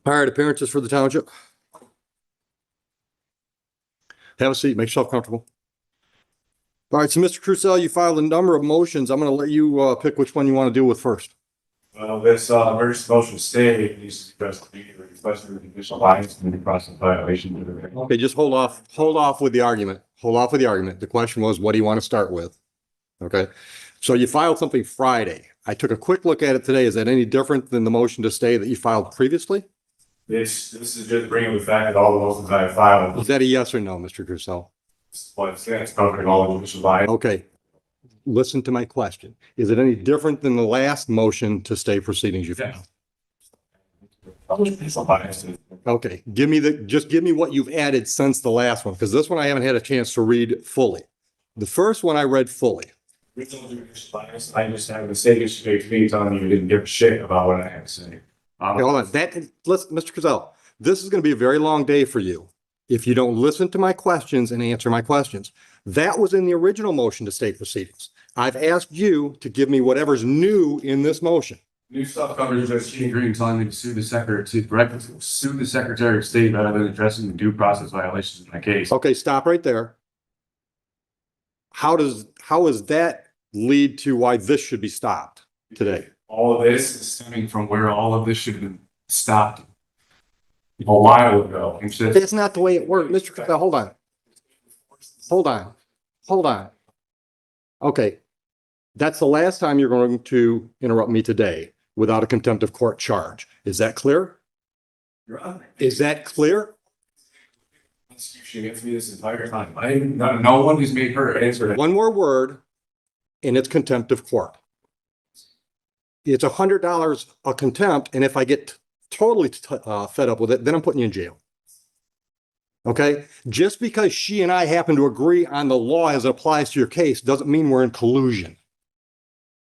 All right, appearances for the township. Have a seat, make yourself comfortable. All right, so Mr. Crucell, you filed a number of motions. I'm going to let you pick which one you want to deal with first. Well, this emergency motion stay needs to be addressed immediately, requesting the conditional license and the process violation. Okay, just hold off with the argument. Hold off with the argument. The question was, what do you want to start with? Okay, so you filed something Friday. I took a quick look at it today. Is that any different than the motion to stay that you filed previously? This is just bringing the fact that all the motions I have filed. Is that a yes or no, Mr. Crucell? It's covering all the conditional violation. Okay, listen to my question. Is it any different than the last motion to stay proceedings you filed? Okay, just give me what you've added since the last one, because this one I haven't had a chance to read fully. The first one I read fully. I just have a statement straight to me telling you didn't give a shit about what I had to say. Okay, hold on. Listen, Mr. Crucell, this is going to be a very long day for you if you don't listen to my questions and answer my questions. That was in the original motion to stay proceedings. I've asked you to give me whatever's new in this motion. New stuff covers just Gene Green telling me to sue the Secretary of State rather than addressing the due process violations in my case. Okay, stop right there. How does that lead to why this should be stopped today? All of this is stemming from where all of this should have been stopped a while ago. That's not the way it works. Mr. Crucell, hold on. Okay, that's the last time you're going to interrupt me today without a contempt of court charge. Is that clear? Is that clear? Against me this entire time. No one has made her answer. One more word, and it's contempt of court. It's $100 a contempt, and if I get totally fed up with it, then I'm putting you in jail. Okay? Just because she and I happen to agree on the law as it applies to your case doesn't mean we're in collusion.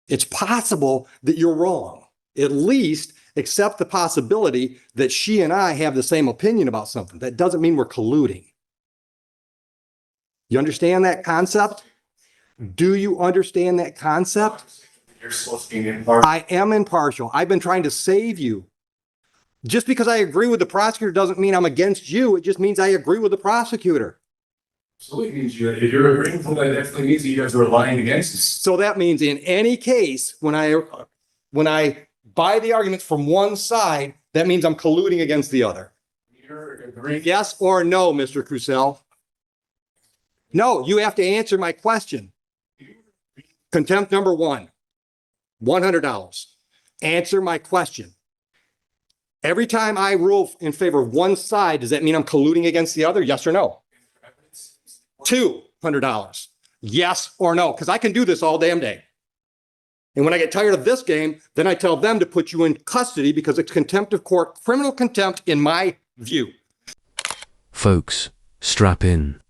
It's possible that you're wrong. At least accept the possibility that she and I have the same opinion about something. That doesn't mean we're colluding. You understand that concept? Do you understand that concept? You're supposed to be impartial. I am impartial. I've been trying to save you. Just because I agree with the prosecutor doesn't mean I'm against you. It just means I agree with the prosecutor. So it means if you're agreeing with that, definitely means that you guys are lying against us. So that means in any case, when I buy the arguments from one side, that means I'm colluding against the other. You're agreeing. Yes or no, Mr. Crucell? No, you have to answer my question. Contempt number one, $100. Answer my question. Every time I rule in favor of one side, does that mean I'm colluding against the other? Yes or no? $200. Yes or no? Because I can do this all damn day. And when I get tired of this game, then I tell them to put you in custody because it's contempt of court, criminal contempt in my view. Folks, strap in.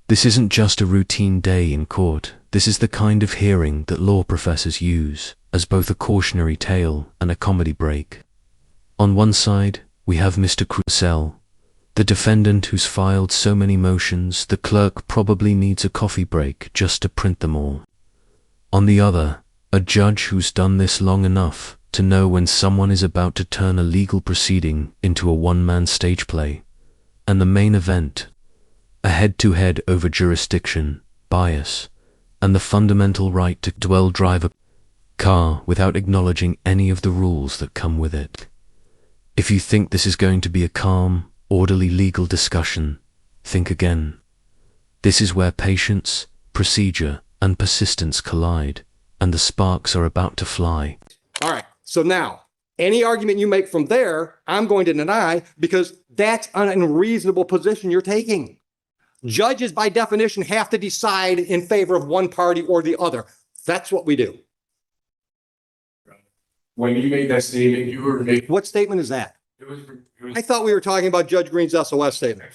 This isn't just a routine day in court. This is the kind of hearing that law professors use as both a cautionary tale and a comedy break. On one side, we have Mr. Crucell, the defendant who's filed so many motions the clerk probably needs a coffee break just to print them all. On the other, a judge who's done this long enough to know when someone is about to turn a legal proceeding into a one-man stage play. And the main event, a head-to-head over jurisdiction, bias, and the fundamental right to drive a car without acknowledging any of the rules that come with it. If you think this is going to be a calm, orderly legal discussion, think again. This is where patience, procedure, and persistence collide, and the sparks are about to fly. All right, so now, any argument you make from there, I'm going to deny because that's an unreasonable position you're taking. Judges, by definition, have to decide in favor of one party or the other. That's what we do. When you made that statement, you were making. What statement is that? I thought we were talking about Judge Green's SOS statement.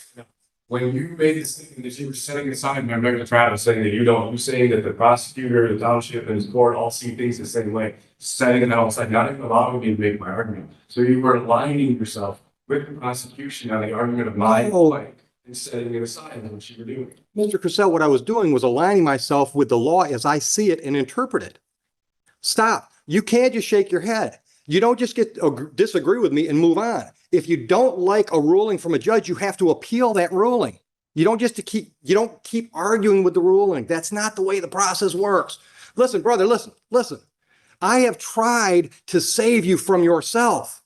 When you made the statement that you were setting aside my regular trial, saying that you saying that the prosecutor, the township, and his court all see things the same way, setting it all aside, not even allowing me to make my argument. So you were aligning yourself with the prosecution on the argument of my point and setting it aside on what you were doing. Mr. Crucell, what I was doing was aligning myself with the law as I see it and interpret it. Stop. You can't just shake your head. You don't just disagree with me and move on. If you don't like a ruling from a judge, you have to appeal that ruling. You don't keep arguing with the ruling. That's not the way the process works. Listen, brother, listen. I have tried to save you from yourself.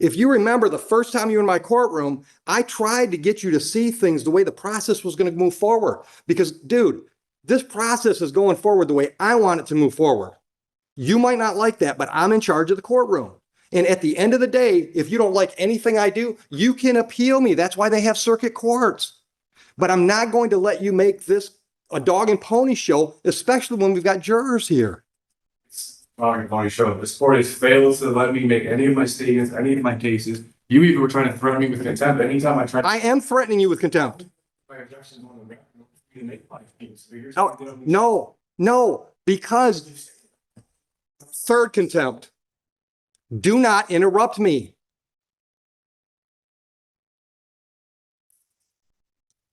If you remember the first time you were in my courtroom, I tried to get you to see things the way the process was going to move forward. Because, dude, this process is going forward the way I want it to move forward. You might not like that, but I'm in charge of the courtroom. And at the end of the day, if you don't like anything I do, you can appeal me. That's why they have circuit courts. But I'm not going to let you make this a dog and pony show, especially when we've got jurors here. Dog and pony show. This court has failed to let me make any of my statements, any of my cases. You even were trying to threaten me with contempt. Anytime I tried. I am threatening you with contempt. My objections on the record, you make my case. So you're Oh, saying- no, because third contempt. Do not interrupt me.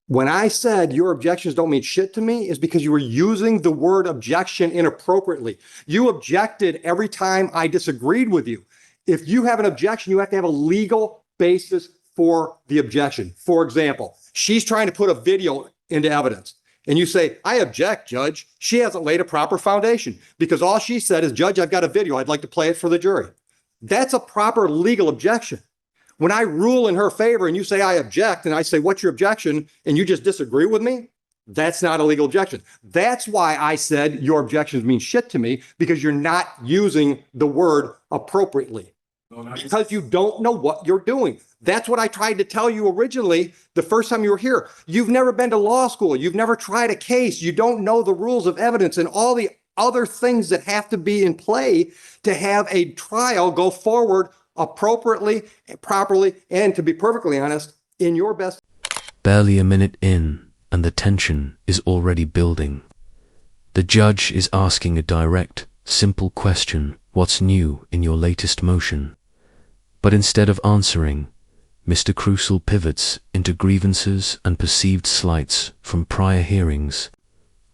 When I said your objections don't mean shit to me, is because you were using the word objection inappropriately. You objected every time I disagreed with you. If you have an objection, you have to have a legal basis for the objection. For example, she's trying to put a video into evidence. And you say, I object, Judge. She hasn't laid a proper foundation because all she said is, Judge, I've got a video. I'd like to play it for the jury. That's a proper legal objection. When I rule in her favor and you say I object and I say, what's your objection? And you just disagree with me, that's not a legal objection. That's why I said your objections mean shit to me, because you're not using the word appropriately. Because you don't know what you're doing. That's what I tried to tell you originally the first time you were here. You've never been to law school. You've never tried a case. You don't know the rules of evidence and all the other things that have to be in play to have a trial go forward appropriately, properly, and to be perfectly honest, in your best. Barely a minute in, and the tension is already building. The judge is asking a direct, simple question: what's new in your latest motion? But instead of answering, Mr. Crucial pivots into grievances and perceived slights from prior hearings.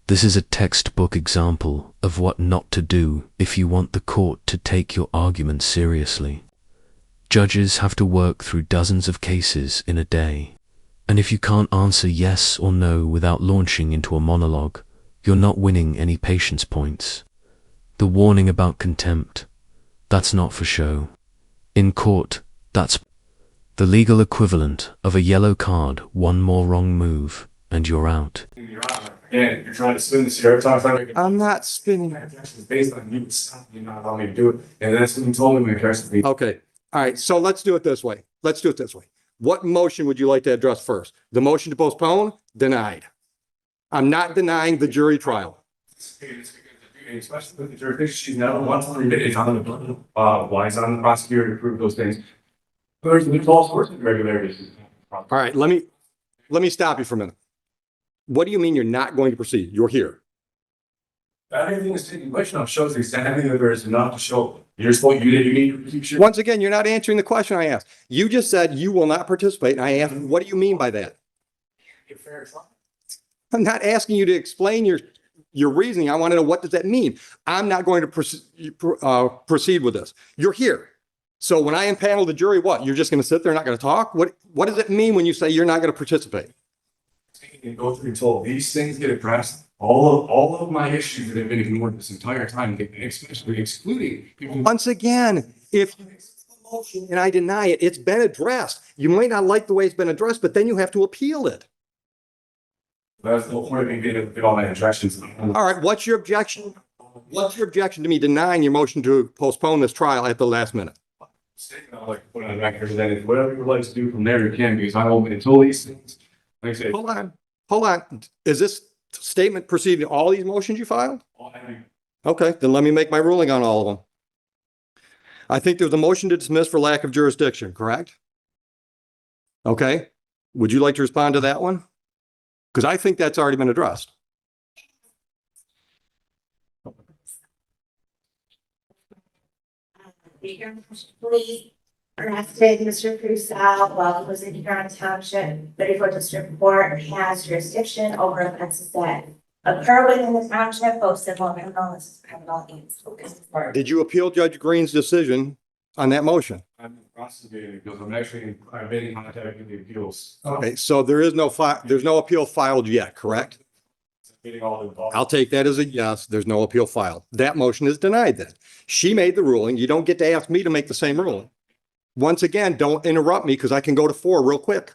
This is a textbook example of what not to do if you want the court to take your argument seriously. Judges have to work through dozens of cases in a day, and if you can't answer yes or no without launching into a monologue, you're not winning any patience points. The warning about contempt, that's not for show. In court, that's the legal equivalent of a yellow card. One more wrong move, and you're out. Again, you're trying to spin the stereotype. I'm not spinning. My objection is based on you stopping me, not allowing me to do it. And that's when you told me my objection to be. Okay. All right. So let's do it this way. What motion would you like to address first? The motion to postpone? Denied. I'm not denying the jury trial. Especially with the jurisdiction, she's never once admitted on the why it's on the prosecutor to prove those things. There's all sorts of irregularities. All right. Let me stop you for a minute. What do you mean you're not going to proceed? You're here. Everything is taking place now shows exactly that there is enough to show. You're supposed you need to keep sure. Once again, you're not answering the question I asked. You just said you will not participate. And I asked, what do you mean by that? I'm not asking you to explain your reasoning. I want to know, what does that mean? I'm not going to proceed with this. You're here. So when I impanel the jury, what? You're just going to sit there and not going to talk? What does it mean when you say you're not going to participate? And go through until these things get addressed. All of my issues that have been ignored this entire time, especially excluding people. Once again, if you accept the motion and I deny it, it's been addressed. You might not like the way it's been addressed, but then you have to appeal it. That's the whole point of me getting all my objections. All right, what's your objection? What's your objection to me denying your motion to postpone this trial at the last minute? Statement I'd like to put on the record that if whatever you would like to do from there, you can, because I will until these things. Like I say, Hold on. Is this statement preceding all these motions you filed? Okay, then let me make my ruling on all of them. I think there's a motion to dismiss for lack of jurisdiction, correct? Okay. Would you like to respond to that one? Because I think that's already been addressed. Please arrested Mr. Crusoe while he was in Huron Township, but if a district court has jurisdiction over offenses that occur within the township, both civil and criminal, this is criminal needs. Did you appeal Judge Green's decision on that motion? I'm in the process of getting it because I've been in contact with the appeals. Okay, so there's no appeal filed yet, correct? Getting all involved. I'll take that as a yes. There's no appeal filed. That motion is denied then. She made the ruling. You don't get to ask me to make the same ruling. Once again, don't interrupt me because I can go to 4 real quick.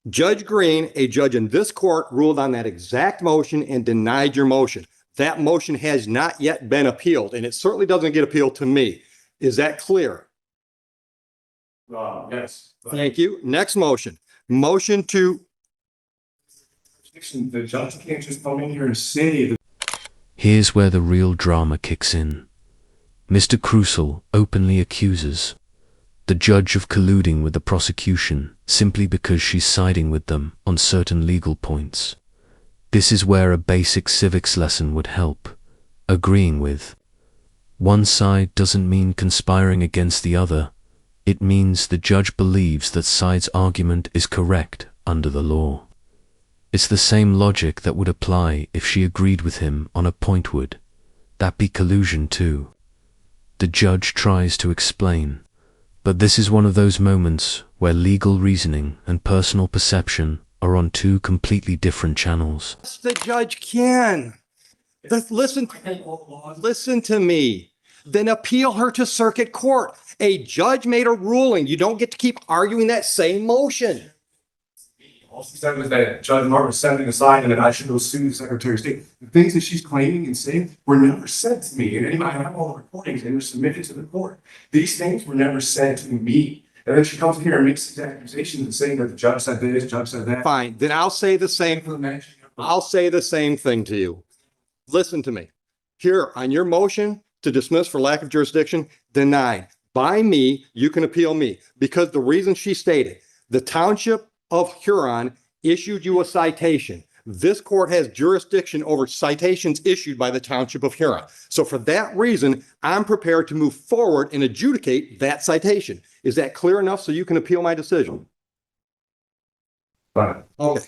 Judge Green, a judge in this court, ruled on that exact motion and denied your motion. That motion has not yet been appealed, and it certainly doesn't get appealed to me. Is that clear? Yes. Thank you. Next motion. Motion to The judge can't just come in here and say that. Here's where the real drama kicks in. Mr. Crucial openly accuses the judge of colluding with the prosecution simply because she's siding with them on certain legal points. This is where a basic civics lesson would help. Agreeing with one side doesn't mean conspiring against the other. It means the judge believes that side's argument is correct under the law. It's the same logic that would apply if she agreed with him on a point. Would that be collusion too? The judge tries to explain, but this is one of those moments where legal reasoning and personal perception are on 2 completely different channels. Yes, the judge can. Listen to me. Then appeal her to circuit court. A judge made a ruling. You don't get to keep arguing that same motion. All she said was that Judge Martin was setting aside and that I should go sue the Secretary of State. The things that she's claiming and saying were never said to me. And I have all the recordings and they're submitted to the court. These things were never said to me. And then she comes here and makes these accusations and saying that the judge said this, the judge said that. Fine. Then I'll say the same. I'll say the same thing to you. Listen to me. Here, on your motion to dismiss for lack of jurisdiction, denied. By me, you can appeal me. Because the reason she stated, the Township of Huron issued you a citation. This court has jurisdiction over citations issued by the Township of Huron. So for that reason, I'm prepared to move forward and adjudicate that citation. Is that clear enough so you can appeal my decision? Fine. Okay.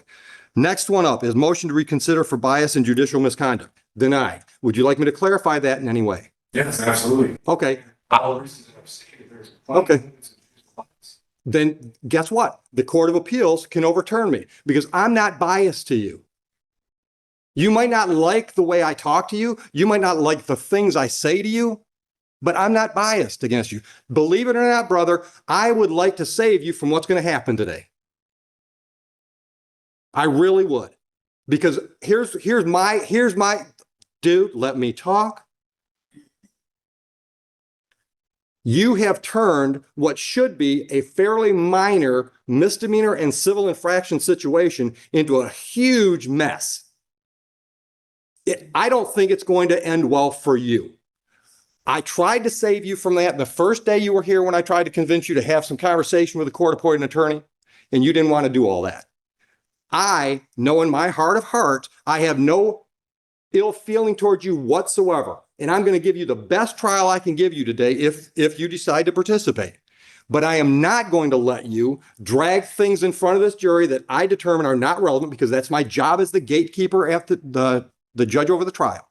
Next one up is motion to reconsider for bias and judicial misconduct. Denied. Would you like me to clarify that in any way? Yes, absolutely. Okay. All the reasons that I've stated, there's Okay. Then guess what? The Court of Appeals can overturn me because I'm not biased to you. You might not like the way I talk to you. You might not like the things I say to you, but I'm not biased against you. Believe it or not, brother, I would like to save you from what's going to happen today. I really would. Because here's my dude, let me talk. You have turned what should be a fairly minor misdemeanor and civil infraction situation into a huge mess. I don't think it's going to end well for you. I tried to save you from that the first day you were here when I tried to convince you to have some conversation with a court-appointed attorney, and you didn't want to do all that. I know in my heart of hearts, I have no ill feeling towards you whatsoever. And I'm going to give you the best trial I can give you today if you decide to participate. But I am not going to let you drag things in front of this jury that I determine are not relevant because that's my job as the gatekeeper after the judge over the trial.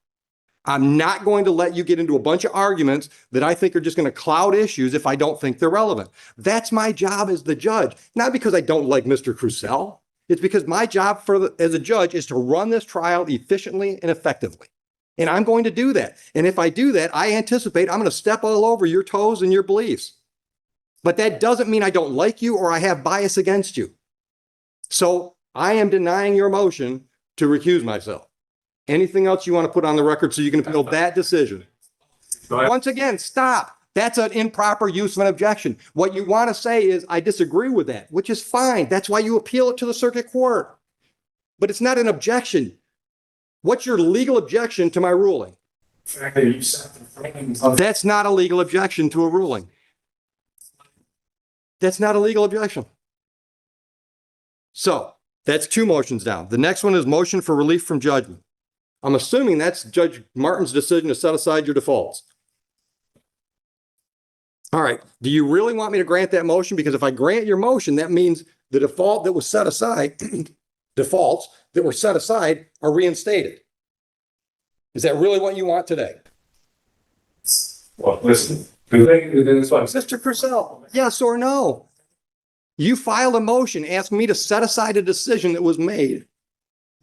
I'm not going to let you get into a bunch of arguments that I think are just going to cloud issues if I don't think they're relevant. That's my job as the judge, not because I don't like Mr. Crucell. It's because my job as a judge is to run this trial efficiently and effectively. And I'm going to do that. And if I do that, I anticipate I'm going to step all over your toes and your beliefs. But that doesn't mean I don't like you or I have bias against you. So I am denying your motion to recuse myself. Anything else you want to put on the record so you can appeal that decision? Once again, stop. That's an improper use of an objection. What you want to say is, I disagree with that, which is fine. That's why you appeal it to the circuit court. But it's not an objection. What's your legal objection to my ruling? That's not a legal objection to a ruling. That's not a legal objection. So that's 2 motions down. The next one is motion for relief from judgment. I'm assuming that's Judge Martin's decision to set aside your defaults. All right. Do you really want me to grant that motion? Because if I grant your motion, that means the default that was set aside defaults that were set aside are reinstated. Is that really what you want today? Well, listen, the thing is, what I'm saying. Mr. Purcell, yes or no? You filed a motion asking me to set aside a decision that was made.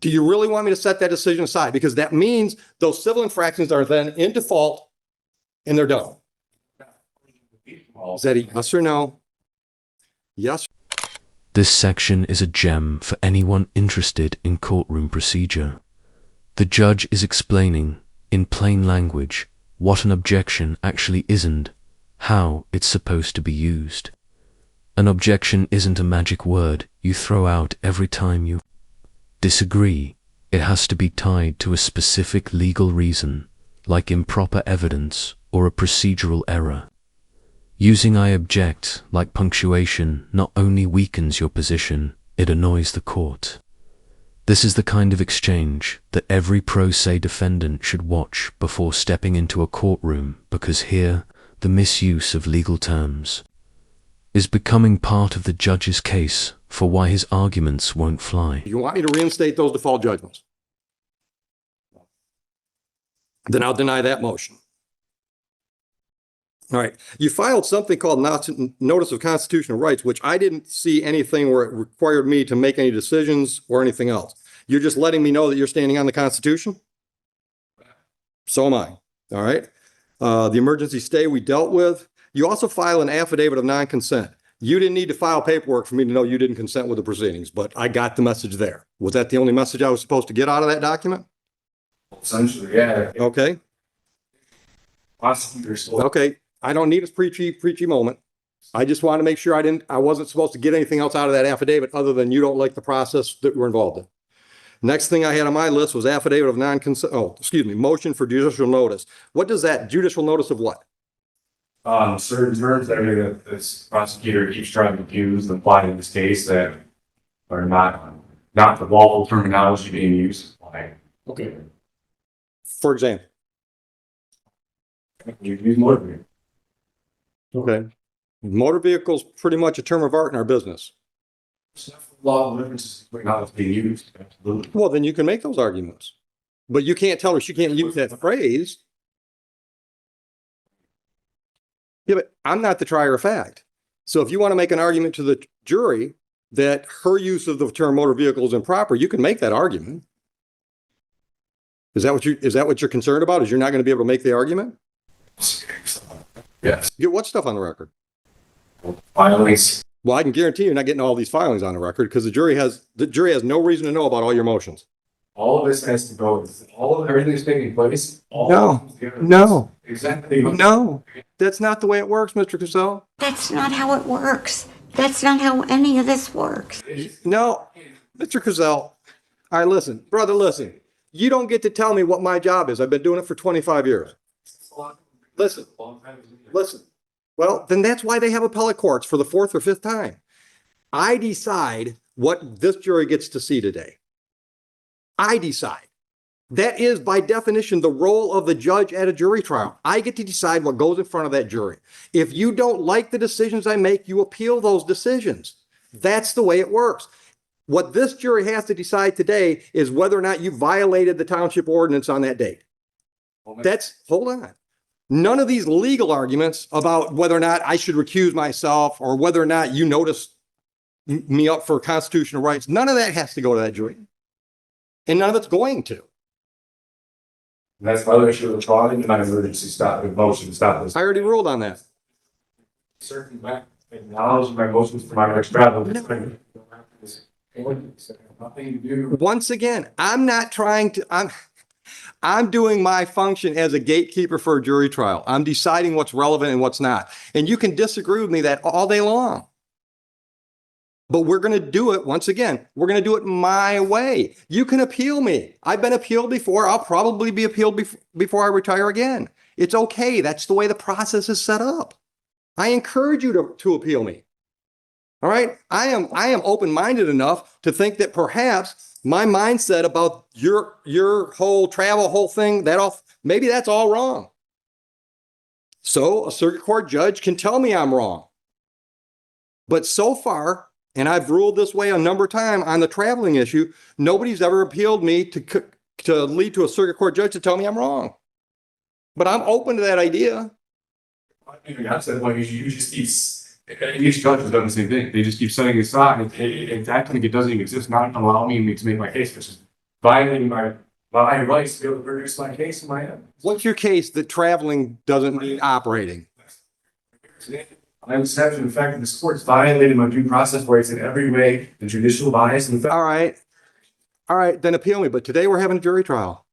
Do you really want me to set that decision aside? Because that means those civil infractions are then in default and they're done. Is that a yes or no? Yes. This section is a gem for anyone interested in courtroom procedure. The judge is explaining, in plain language, what an objection actually isn't, how it's supposed to be used. An objection isn't a magic word you throw out every time you disagree. It has to be tied to a specific legal reason, like improper evidence or a procedural error. Using I object like punctuation not only weakens your position, it annoys the court. This is the kind of exchange that every pro se defendant should watch before stepping into a courtroom, because here, the misuse of legal terms is becoming part of the judge's case for why his arguments won't fly. You want me to reinstate those default judgments? Then I'll deny that motion. All right. You filed something called Notice of Constitutional Rights, which I didn't see anything where it required me to make any decisions or anything else. You're just letting me know that you're standing on the Constitution? So am I. All right. The emergency stay we dealt with. You also file an affidavit of non-consent. You didn't need to file paperwork for me to know you didn't consent with the proceedings, but I got the message there. Was that the only message I was supposed to get out of that document? Essentially, yeah. Okay. Okay. I don't need a preachy moment. I just want to make sure I wasn't supposed to get anything else out of that affidavit other than you don't like the process that we're involved in. Next thing I had on my list was affidavit of non-consent. Oh, excuse me. Motion for judicial notice. What does that judicial notice of what? Certain terms that this prosecutor keeps trying to use and apply in this case that are not the lawful terminology being used. Okay. For example. You use motor vehicle. Okay. Motor vehicles pretty much a term of art in our business. Law of differences between how it's being used. Absolutely. Well, then you can make those arguments. But you can't tell her she can't use that phrase. Yeah, but I'm not the trier of fact. So if you want to make an argument to the jury that her use of the term motor vehicle is improper, you can make that argument. Is that what you're concerned about? Is you're not going to be able to make the argument? Yes. Get what stuff on the record? Filings. Well, I can guarantee you're not getting all these filings on the record because the jury has no reason to know about all your motions. All of this has to go. Everything's taking place. No. Exactly. No, that's not the way it works, Mr. Cassell. That's not how it works. That's not how any of this works. No, Mr. Cassell. All right, listen, brother, listen. You don't get to tell me what my job is. I've been doing it for 25 years. Listen. Well, then that's why they have appellate courts for the fourth or fifth time. I decide what this jury gets to see today. I decide. That is, by definition, the role of the judge at a jury trial. I get to decide what goes in front of that jury. If you don't like the decisions I make, you appeal those decisions. That's the way it works. What this jury has to decide today is whether or not you violated the township ordinance on that date. Hold on. None of these legal arguments about whether or not I should recuse myself or whether or not you notice me up for constitutional rights, none of that has to go to that jury. And none of it's going to. And that's why I should have tried into my emergency motion to stop this. I already ruled on that. Certain acknowledge my motions for my next travel. Nothing to do. Once again, I'm doing my function as a gatekeeper for a jury trial. I'm deciding what's relevant and what's not. And you can disagree with me that all day long. But we're going to do it, once again, we're going to do it my way. You can appeal me. I've been appealed before. I'll probably be appealed before I retire again. It's okay. That's the way the process is set up. I encourage you to appeal me. All right. I am open-minded enough to think that perhaps my mindset about your whole travel thing, maybe that's all wrong. So a circuit court judge can tell me I'm wrong. But so far, And I've ruled this way a number of times on the traveling issue. Nobody's ever appealed me to lead to a circuit court judge to tell me I'm wrong. But I'm open to that idea. I said, well, you just keep, each judge has done the same thing. They just keep setting it aside and acting like it doesn't even exist, not allowing me to make my case, which is violating my rights to be able to produce my case in my head. What's your case that traveling doesn't mean operating? I was having the fact that this court's violated my due process rights in every way, the judicial bias and the fact All right. All right, then appeal me. But today we're having a jury trial.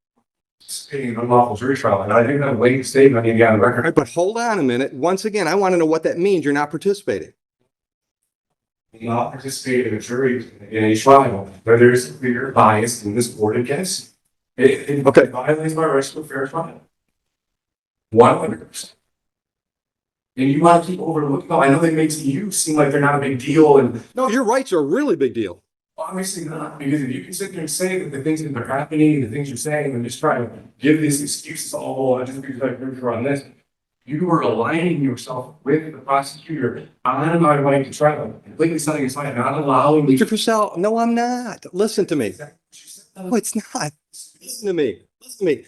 participating in an unlawful jury trial. And I think that late statement I need to get on the All right, record. but hold on a minute. Once again, I want to know what that means. You're not participating. Not participate in a jury in a trial where there is clear bias in this court against it. Okay. It violates my rights to a fair trial. 100%. And you want to keep overlooking, I know they make you seem like they're not a big deal, and No, your rights are a really big deal. obviously not, because if you can sit there and say that the things that are happening, the things you're saying, and just try to give these excuses, I just because I'm pretty sure on this, you are aligning yourself with the prosecutor on my right to trial, completely setting aside, not allowing me Mr. Purcell, no, I'm not. Listen to me. No, it's not. Listen to me. Listen to me.